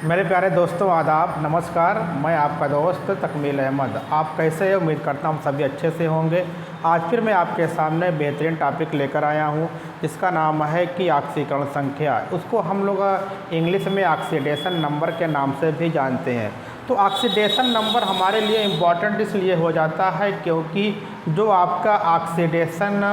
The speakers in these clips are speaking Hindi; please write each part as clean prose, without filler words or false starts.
मेरे प्यारे दोस्तों, आदाब, नमस्कार। मैं आपका दोस्त तकमील अहमद। आप कैसे हैं? उम्मीद करता हूँ सभी अच्छे से होंगे। आज फिर मैं आपके सामने बेहतरीन टॉपिक लेकर आया हूँ जिसका नाम है कि ऑक्सीकरण संख्या। उसको हम लोग इंग्लिश में ऑक्सीडेशन नंबर के नाम से भी जानते हैं। तो ऑक्सीडेशन नंबर हमारे लिए इम्पॉर्टेंट इसलिए हो जाता है क्योंकि जो आपका ऑक्सीडेशन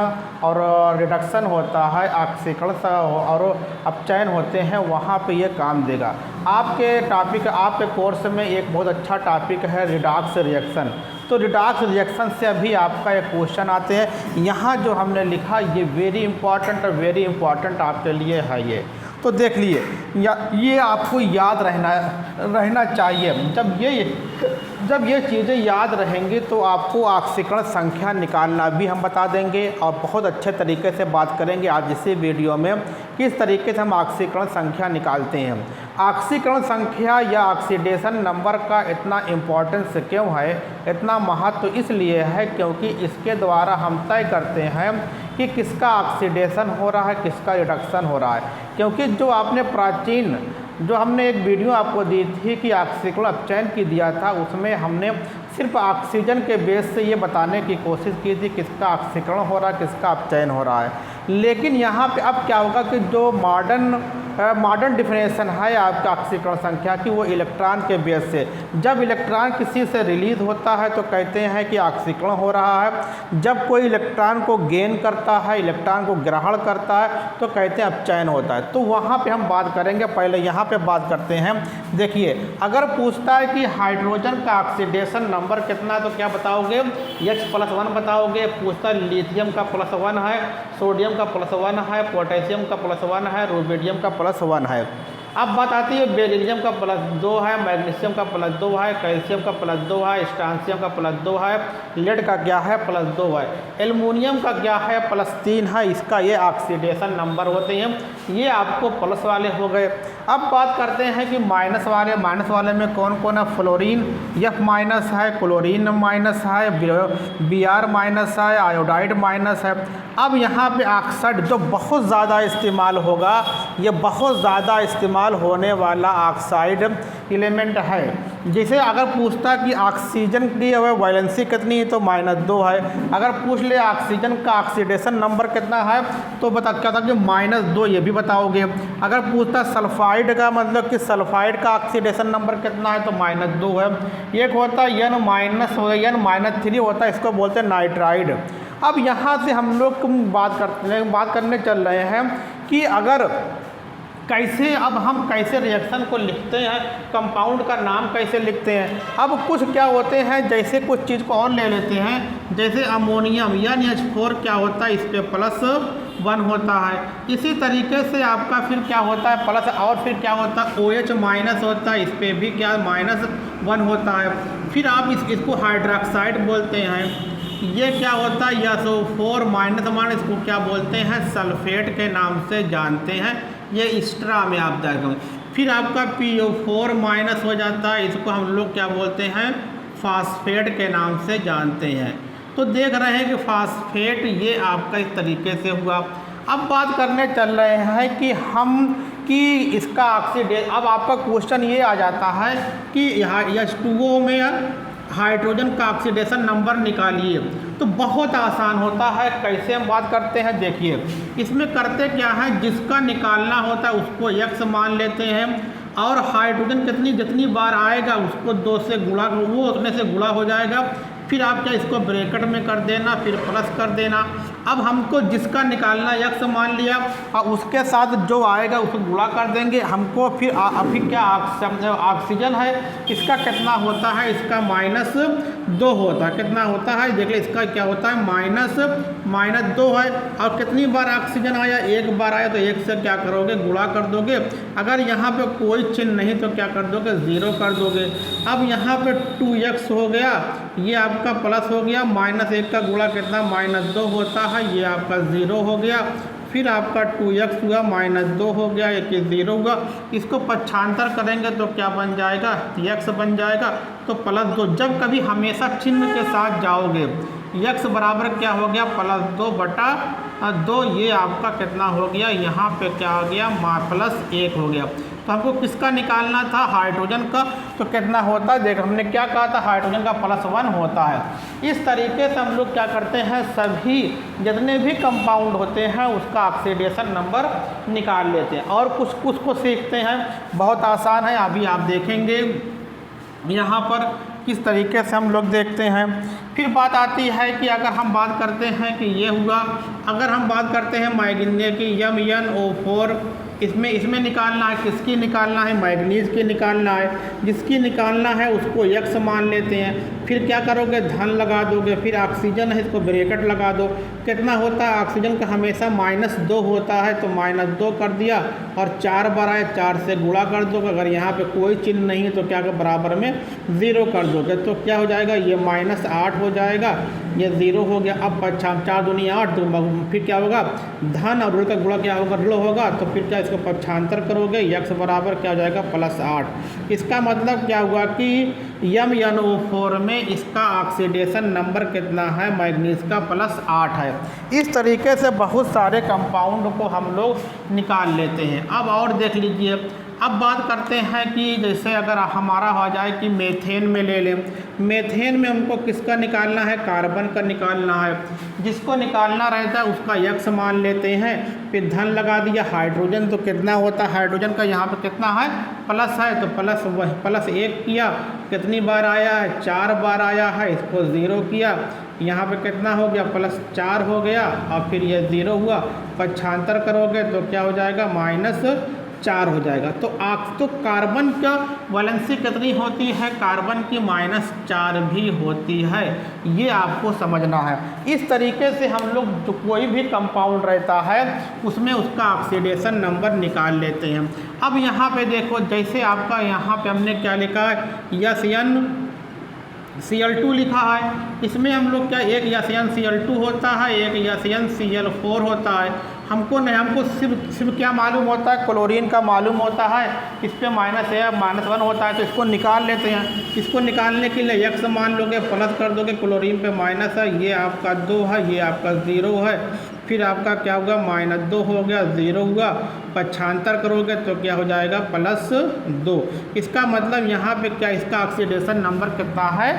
और रिडक्शन होता है, ऑक्सीकरण और अपचयन होते हैं, वहाँ पे ये काम देगा। आपके कोर्स में एक बहुत अच्छा टॉपिक है रिडॉक्स रिएक्शन। तो रिडॉक्स रिएक्शन से अभी आपका एक क्वेश्चन आते हैं। यहाँ जो हमने लिखा ये वेरी इंपॉर्टेंट आपके लिए है ये। तो देख लिए ये आपको याद रहना चाहिए। जब ये चीज़ें याद रहेंगी तो आपको ऑक्सीकरण संख्या निकालना भी हम बता देंगे और बहुत अच्छे तरीके से बात करेंगे आज इसी वीडियो में किस तरीके से हम ऑक्सीकरण संख्या निकालते हैं। ऑक्सीकरण संख्या या ऑक्सीडेशन नंबर का इतना इम्पोर्टेंस क्यों है, इतना महत्व इसलिए है क्योंकि इसके द्वारा हम तय करते हैं कि किसका ऑक्सीडेशन हो रहा है, किसका रिडक्शन हो रहा है। क्योंकि जो हमने एक वीडियो आपको दी थी कि ऑक्सीकरण अपचयन की दिया था, उसमें हमने सिर्फ ऑक्सीजन के बेस से ये बताने की कोशिश की थी किसका ऑक्सीकरण हो रहा है, किसका अपचयन हो रहा है। लेकिन यहाँ पे अब क्या होगा कि जो मॉडर्न डिफिनेशन है आपका ऑक्सीकरण संख्या की, वो इलेक्ट्रॉन के बेस से। जब इलेक्ट्रॉन किसी से रिलीज होता है तो कहते हैं कि ऑक्सीकरण हो रहा है। जब कोई इलेक्ट्रॉन को गेन करता है, इलेक्ट्रॉन को ग्रहण करता है, तो कहते हैं अपचयन होता है। तो वहाँ पे हम बात करेंगे। पहले यहाँ पे बात करते हैं। देखिए, अगर पूछता है कि हाइड्रोजन का ऑक्सीडेशन नंबर कितना है तो क्या बताओगे? H+1 बताओगे। पूछता है लिथियम का +1 है, सोडियम का +1 है, पोटेशियम का +1 है, रुबिडियम का +1 है। अब बात आती है बेरिलियम का +2 है, मैग्नीशियम का +2 है, कैल्शियम का +2 है, स्ट्रांसियम का +2 है, लेड का क्या है +2 है, एल्युमिनियम का क्या है +3 है। इसका ये ऑक्सीडेशन नंबर होते हैं। ये आपको प्लस वाले हो गए। अब बात करते हैं कि माइनस वाले में कौन कौन है? फ्लोरीन F- है, क्लोरीन माइनस है, Br- है, आयोडाइड माइनस है। अब यहाँ पे ऑक्साइड जो बहुत ज़्यादा इस्तेमाल होगा, ये बहुत ज़्यादा इस्तेमाल होने वाला ऑक्साइड एलिमेंट है। जैसे अगर पूछता कि ऑक्सीजन की वैलेंसी कितनी है तो -2 है। अगर पूछ ले ऑक्सीजन का ऑक्सीडेशन नंबर कितना है तो क्या था कि -2, ये भी बताओगे। अगर पूछता सल्फाइड का, मतलब कि सल्फाइड का ऑक्सीडेशन नंबर कितना है तो -2 है। एक होता है N-3 होता है, इसको बोलते हैं नाइट्राइड। अब यहाँ से हम लोग बात करने चल रहे हैं कि हम कैसे रिएक्शन को लिखते हैं, कंपाउंड का नाम कैसे लिखते हैं। अब कुछ क्या होते हैं, जैसे कुछ चीज़ को और ले लेते हैं, जैसे अमोनियम H4 क्या होता है, इस पे +1 होता है। इसी तरीके से आपका फिर क्या होता है प्लस, और फिर क्या होता है OH- होता है, इस पे भी क्या -1 होता है। फिर आप इसको हाइड्रोक्साइड बोलते हैं। ये क्या होता है SO4-, इसको क्या बोलते हैं, सल्फेट के नाम से जानते हैं। ये एक्स्ट्रा में आप देखेंगे। फिर आपका PO4- हो जाता है, इसको हम लोग क्या बोलते हैं, फास्फेट के नाम से जानते हैं। तो देख रहे हैं कि फास्फेट ये आपका इस तरीके से हुआ। अब बात करने चल रहे हैं कि इसका अब आपका क्वेश्चन ये आ जाता है कि H2O में हाइड्रोजन का ऑक्सीडेशन नंबर निकालिए। तो बहुत आसान होता है। कैसे हम बात करते हैं, देखिए इसमें करते क्या है, जिसका निकालना होता है उसको X मान लेते हैं और हाइड्रोजन जितनी बार आएगा उसको 2 से गुणा, वो उतने से गुणा हो जाएगा। फिर आप क्या इसको ब्रैकेट में कर देना, फिर प्लस कर देना। अब हमको जिसका निकालना X मान लिया और उसके साथ जो आएगा उसको गुणा कर देंगे। हमको फिर क्या ऑक्सीजन है, इसका कितना होता है, इसका -2 होता है। कितना होता है देख ले, इसका क्या होता है -2 है। और कितनी बार ऑक्सीजन आया, एक बार आया तो 1 से क्या करोगे, गुणा कर दोगे। अगर यहाँ पे कोई चिन्ह नहीं तो क्या कर दोगे, 0 कर दोगे। अब यहाँ पे 2x हो गया, ये आपका प्लस हो गया, -1 का गुणा कितना -2 होता है, ये आपका 0 हो गया। फिर आपका 2x हुआ, -2 हो गया, एक 0 हुआ। इसको पक्षांतर करेंगे तो क्या बन जाएगा, x बन जाएगा। तो +2 जब कभी हमेशा चिन्ह के साथ जाओगे, x बराबर क्या हो गया +2/2, ये आपका कितना हो गया, यहाँ पे क्या हो गया +1 हो गया। तो हमको किसका निकालना था, हाइड्रोजन का। तो कितना होता है, देख हमने क्या कहा था, हाइड्रोजन का +1 होता है। इस तरीके से हम लोग क्या करते हैं, सभी जितने भी कंपाउंड होते हैं उसका ऑक्सीडेशन नंबर निकाल लेते हैं और कुछ कुछ को सीखते हैं। बहुत आसान है, अभी आप देखेंगे यहाँ पर किस तरीके से हम लोग देखते हैं। फिर बात आती है कि अगर हम बात करते हैं कि ये हुआ, अगर हम बात करते हैं मैग्नीज की MnO4, इसमें निकालना है, किसकी निकालना है, मैग्नीज की निकालना है। जिसकी निकालना है उसको x मान लेते हैं। फिर क्या करोगे, धन लगा दोगे। फिर ऑक्सीजन है, इसको ब्रैकेट लगा दो। कितना होता है, ऑक्सीजन का हमेशा -2 होता है, तो -2 कर दिया और 4 बार आया, 4 से गुणा कर दो। अगर यहाँ पे कोई चिन्ह नहीं है तो क्या कर बराबर में 0 कर दोगे, तो क्या हो जाएगा, ये -8 हो जाएगा, ये 0 हो गया। अब 4 दूनी 8, तो फिर क्या होगा, धन और ऋण का गुणा क्या होगा, ऋण होगा। तो फिर क्या, इसको पक्षांतर करोगे, x बराबर क्या हो जाएगा +8। इसका मतलब क्या हुआ कि MnO4 में इसका ऑक्सीडेशन नंबर कितना है, मैग्नीज का +8 है। इस तरीके से बहुत सारे कंपाउंड को हम लोग निकाल लेते हैं। अब और देख लीजिए, अब बात करते हैं कि जैसे अगर हमारा हो जाए कि मीथेन में ले लें। मीथेन में हमको किसका निकालना है, कार्बन का निकालना है। जिसको निकालना रहता है उसका x मान लेते हैं। फिर धन लगा दिया, हाइड्रोजन तो कितना होता है, हाइड्रोजन का यहाँ पे कितना है, प्लस है, तो +1 किया। कितनी बार आया है, 4 बार आया है, इसको 0 किया। यहाँ पे कितना हो गया, +4 हो गया और फिर ये 0 हुआ। पक्षांतर करोगे तो क्या हो जाएगा, -4 हो जाएगा। तो कार्बन का वैलेंसी कितनी होती है, कार्बन की -4 भी होती है। ये आपको समझना है। इस तरीके से हम लोग जो कोई भी कंपाउंड रहता है उसमें उसका ऑक्सीडेशन नंबर निकाल लेते हैं। अब यहाँ पे देखो, जैसे आपका यहाँ पे हमने क्या लिखा है, SnCl2 लिखा है। इसमें हम लोग क्या, एक SnCl2 होता है, एक SnCl4 होता है। हमको नहीं, हमको सिर्फ क्या मालूम होता है, क्लोरीन का मालूम होता है। इस पर -1 होता है, तो इसको निकाल लेते हैं। इसको निकालने के लिए x मान लोगे, प्लस कर दोगे, क्लोरीन पे माइनस है, ये आपका 2 है, ये आपका 0 है। फिर आपका क्या होगा, -2 हो गया, 0 हुआ। पक्षांतर करोगे तो क्या हो जाएगा, +2। इसका मतलब यहाँ पे क्या, इसका ऑक्सीडेशन नंबर कितना है,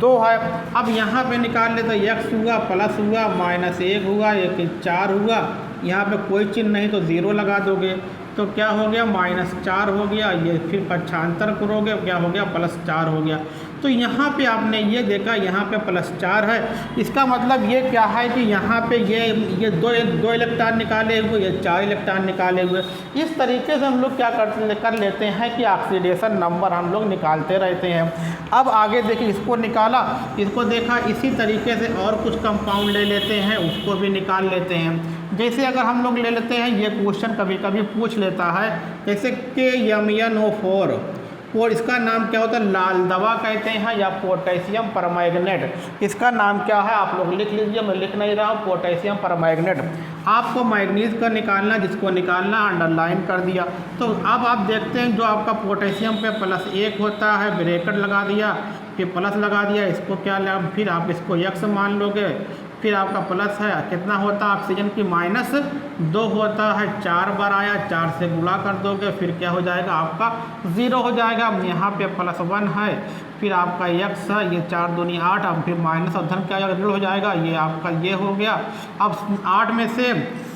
2 है। अब यहाँ पे निकाल ले तो x हुआ, प्लस हुआ, -1 हुआ, 4 हुआ। यहाँ पे कोई चिन्ह नहीं तो 0 लगा दोगे, तो क्या हो गया, -4 हो गया। ये फिर पक्षांतर करोगे, क्या हो गया, +4 हो गया। तो यहाँ पे आपने ये देखा, यहाँ पे +4 है। इसका मतलब ये क्या है कि यहाँ पे ये दो इलेक्ट्रॉन निकाले हुए, ये 4 इलेक्ट्रॉन निकाले हुए। इस तरीके से हम लोग क्या कर लेते हैं कि ऑक्सीडेशन नंबर हम लोग निकालते रहते हैं। अब आगे देखिए, इसको निकाला, इसको देखा, इसी तरीके से और कुछ कंपाउंड ले लेते हैं, उसको भी निकाल लेते हैं। जैसे अगर हम लोग ले लेते हैं, ये क्वेश्चन कभी कभी पूछ लेता है, जैसे KMnO4, और इसका नाम क्या होता है, लाल दवा कहते हैं या पोटेशियम परमैंगनेट। इसका नाम क्या है, आप लोग लिख लीजिए, मैं लिख नहीं रहा हूँ, पोटेशियम परमैंगनेट। आपको मैग्नीज का निकालना, जिसको निकालना अंडरलाइन कर दिया। तो अब आप देखते हैं, जो आपका पोटेशियम पे +1 होता है, ब्रैकेट लगा दिया, फिर प्लस लगा दिया, इसको क्या लगा, फिर आप इसको x मान लोगे। फिर आपका प्लस है, कितना होता है, ऑक्सीजन की -2 होता है, 4 बार आया, 4 से गुणा कर दोगे, फिर क्या हो जाएगा, आपका 0 हो जाएगा। यहाँ पे +1 है, फिर आपका x है, ये 4 दूनी 8, अब फिर माइनस और धन क्या हो जाएगा, ऋण हो जाएगा। ये आपका ये हो गया। अब 8 में से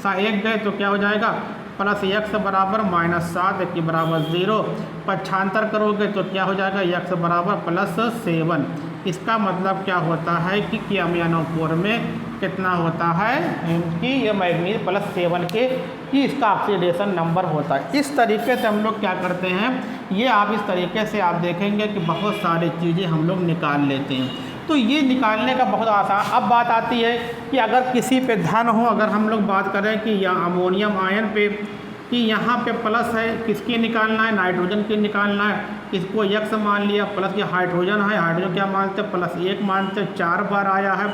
1 गए तो क्या हो जाएगा, +x बराबर -7, एक बराबर 0। पक्षांतर करोगे तो क्या हो जाएगा, x बराबर +7। इसका मतलब क्या होता है कि MnO4 में कितना होता है कि ये मैग्नीज +7 के कि इसका ऑक्सीडेशन नंबर होता है। इस तरीके से हम लोग क्या करते हैं, ये आप इस तरीके से आप देखेंगे कि बहुत सारी चीज़ें हम लोग निकाल लेते हैं। तो ये निकालने का बहुत आसान। अब बात आती है कि अगर किसी पे धन हो, अगर हम लोग बात करें कि या अमोनियम आयन पे, कि यहाँ पे प्लस है, किसकी निकालना है, नाइट्रोजन की निकालना है, इसको x मान लिया, प्लस ये हाइड्रोजन है, हाइड्रोजन क्या मानते हैं, +1 मानते हैं, 4 बार आया है।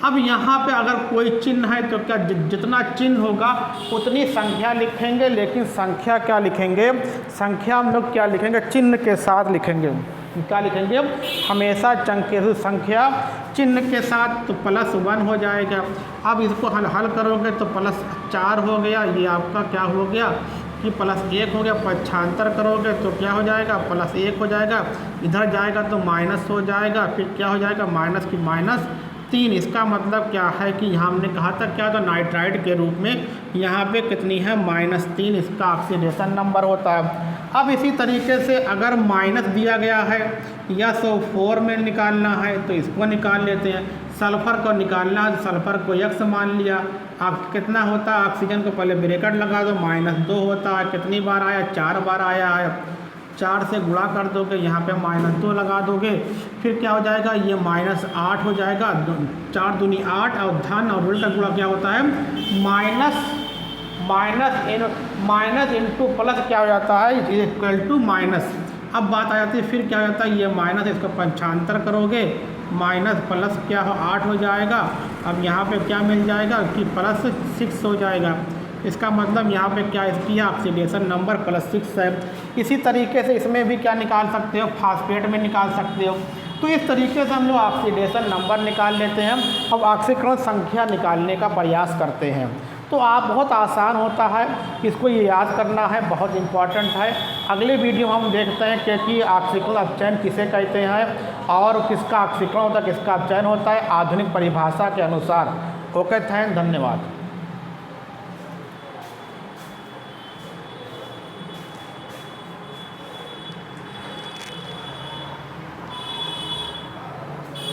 अब यहाँ पे अगर कोई चिन्ह है तो क्या, जितना चिन्ह होगा उतनी संख्या लिखेंगे, लेकिन संख्या क्या लिखेंगे, संख्या हम लोग क्या लिखेंगे, चिन्ह के साथ लिखेंगे। क्या लिखेंगे अब, हमेशा चंकेसु संख्या चिन्ह के साथ, तो +1 हो जाएगा। अब इसको हल करोगे तो +4 हो गया, ये आपका क्या हो गया कि +1 हो गया। पक्षांतर करोगे तो क्या हो जाएगा, +1 हो जाएगा, इधर जाएगा तो माइनस हो जाएगा, फिर क्या हो जाएगा, माइनस की -3। इसका मतलब क्या है कि यहाँ हमने कहा था क्या, तो नाइट्राइड के रूप में यहाँ पे कितनी है, -3 इसका ऑक्सीडेशन नंबर होता है। अब इसी तरीके से अगर माइनस दिया गया है या 104 में निकालना है तो इसको निकाल लेते हैं। सल्फ़र को निकालना है, सल्फ़र को X मान लिया। अब कितना होता है, ऑक्सीजन को पहले ब्रैकेट लगा दो, -2 होता है। कितनी बार आया, 4 बार आया है। 4 से गुणा कर दोगे, यहाँ पे -2 लगा दोगे, फिर क्या हो जाएगा, ये -8 हो जाएगा। 4 दूनी 8 और धन और ऋण का गुणा क्या होता है, माइनस इंटू प्लस क्या हो जाता है, इक्वल टू माइनस। अब बात आ जाती है, फिर क्या हो जाता है, ये माइनस इसका पंचांतर करोगे, माइनस प्लस क्या हो 8 हो जाएगा। अब यहाँ पे क्या मिल जाएगा कि +6 हो जाएगा। इसका मतलब यहाँ पे क्या इसकी ऑक्सीडेशन नंबर +6 है। इसी तरीके से इसमें भी क्या निकाल सकते हो, फास्फेट में निकाल सकते हो। तो इस तरीके से हम लोग ऑक्सीडेशन नंबर निकाल लेते हैं। अब ऑक्सीकरण संख्या निकालने का प्रयास करते हैं। तो आप बहुत आसान होता है, इसको ये याद करना है, बहुत इम्पॉर्टेंट है। अगले वीडियो हम देखते हैं कि ऑक्सीकरण अपचयन किसे कहते हैं और किसका ऑक्सीकरण होता है, किसका अपचयन होता है आधुनिक परिभाषा के अनुसार। ओके, धन्यवाद।